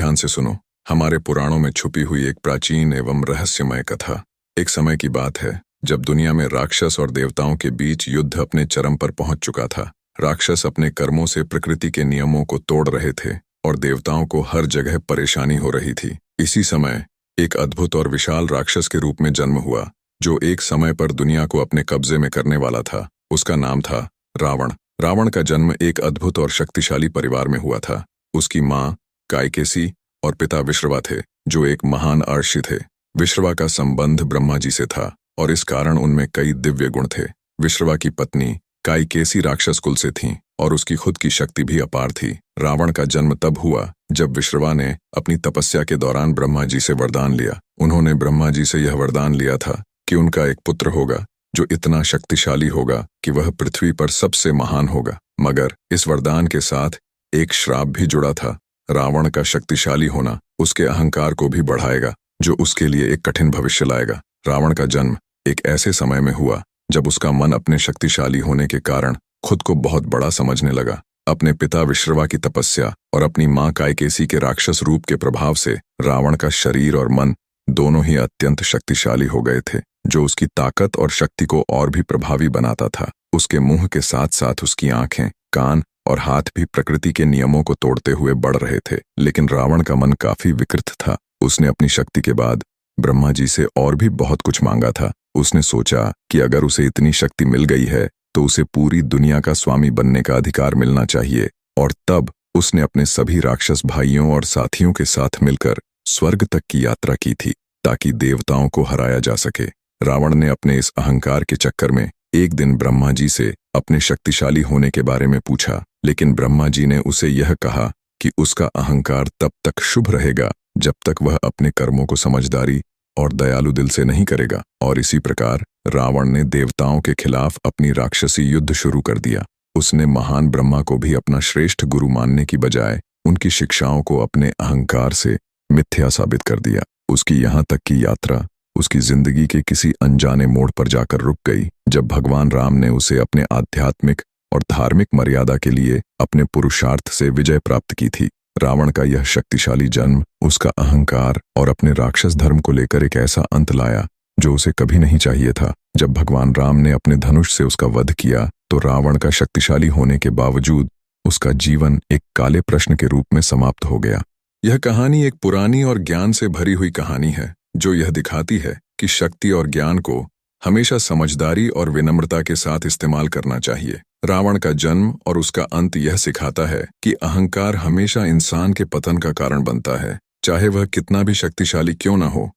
ध्यान से सुनो। हमारे पुराणों में छुपी हुई एक प्राचीन एवं रहस्यमय कथा। एक समय की बात है जब दुनिया में राक्षस और देवताओं के बीच युद्ध अपने चरम पर पहुंच चुका था। राक्षस अपने कर्मों से प्रकृति के नियमों को तोड़ रहे थे और देवताओं को हर जगह परेशानी हो रही थी। इसी समय एक अद्भुत और विशाल राक्षस के रूप में जन्म हुआ जो एक समय पर दुनिया को अपने कब्जे में करने वाला था। उसका नाम था रावण। रावण का जन्म एक अद्भुत और शक्तिशाली परिवार में हुआ था। उसकी माँ कायकेसी और पिता विश्रवा थे जो एक महान अर्षि थे। विश्रवा का संबंध ब्रह्मा जी से था और इस कारण उनमें कई दिव्य गुण थे। विश्रवा की पत्नी कायकेसी राक्षस कुल से थीं और उसकी खुद की शक्ति भी अपार थी। रावण का जन्म तब हुआ जब विश्रवा ने अपनी तपस्या के दौरान ब्रह्मा जी से वरदान लिया। उन्होंने ब्रह्मा जी से यह वरदान लिया था कि उनका एक पुत्र होगा जो इतना शक्तिशाली होगा कि वह पृथ्वी पर सबसे महान होगा। मगर इस वरदान के साथ एक श्राप भी जुड़ा था। रावण का शक्तिशाली होना उसके अहंकार को भी बढ़ाएगा जो उसके लिए एक कठिन भविष्य लाएगा। रावण का जन्म एक ऐसे समय में हुआ जब उसका मन अपने शक्तिशाली होने के कारण खुद को बहुत बड़ा समझने लगा। अपने पिता विश्रवा की तपस्या और अपनी माँ कायकेसी के राक्षस रूप के प्रभाव से रावण का शरीर और मन दोनों ही अत्यंत शक्तिशाली हो गए थे, जो उसकी ताकत और शक्ति को और भी प्रभावी बनाता था। उसके मुंह के साथ साथ उसकी आंखें, कान और हाथ भी प्रकृति के नियमों को तोड़ते हुए बढ़ रहे थे। लेकिन रावण का मन काफी विकृत था। उसने अपनी शक्ति के बाद ब्रह्मा जी से और भी बहुत कुछ मांगा था। उसने सोचा कि अगर उसे इतनी शक्ति मिल गई है तो उसे पूरी दुनिया का स्वामी बनने का अधिकार मिलना चाहिए। और तब उसने अपने सभी राक्षस भाइयों और साथियों के साथ मिलकर स्वर्ग तक की यात्रा की थी ताकि देवताओं को हराया जा सके। रावण ने अपने इस अहंकार के चक्कर में एक दिन ब्रह्मा जी से अपने शक्तिशाली होने के बारे में पूछा, लेकिन ब्रह्मा जी ने उसे यह कहा कि उसका अहंकार तब तक शुभ रहेगा जब तक वह अपने कर्मों को समझदारी और दयालु दिल से नहीं करेगा। और इसी प्रकार रावण ने देवताओं के खिलाफ अपनी राक्षसी युद्ध शुरू कर दिया। उसने महान ब्रह्मा को भी अपना श्रेष्ठ गुरु मानने की बजाय उनकी शिक्षाओं को अपने अहंकार से मिथ्या साबित कर दिया। उसकी यहाँ तक की यात्रा उसकी जिंदगी के किसी अनजाने मोड़ पर जाकर रुक गई जब भगवान राम ने उसे अपने आध्यात्मिक और धार्मिक मर्यादा के लिए अपने पुरुषार्थ से विजय प्राप्त की थी। रावण का यह शक्तिशाली जन्म उसका अहंकार और अपने राक्षस धर्म को लेकर एक ऐसा अंत लाया जो उसे कभी नहीं चाहिए था। जब भगवान राम ने अपने धनुष से उसका वध किया तो रावण का शक्तिशाली होने के बावजूद उसका जीवन एक काले प्रश्न के रूप में समाप्त हो गया। यह कहानी एक पुरानी और ज्ञान से भरी हुई कहानी है जो यह दिखाती है कि शक्ति और ज्ञान को हमेशा समझदारी और विनम्रता के साथ इस्तेमाल करना चाहिए। रावण का जन्म और उसका अंत यह सिखाता है कि अहंकार हमेशा इंसान के पतन का कारण बनता है, चाहे वह कितना भी शक्तिशाली क्यों न हो।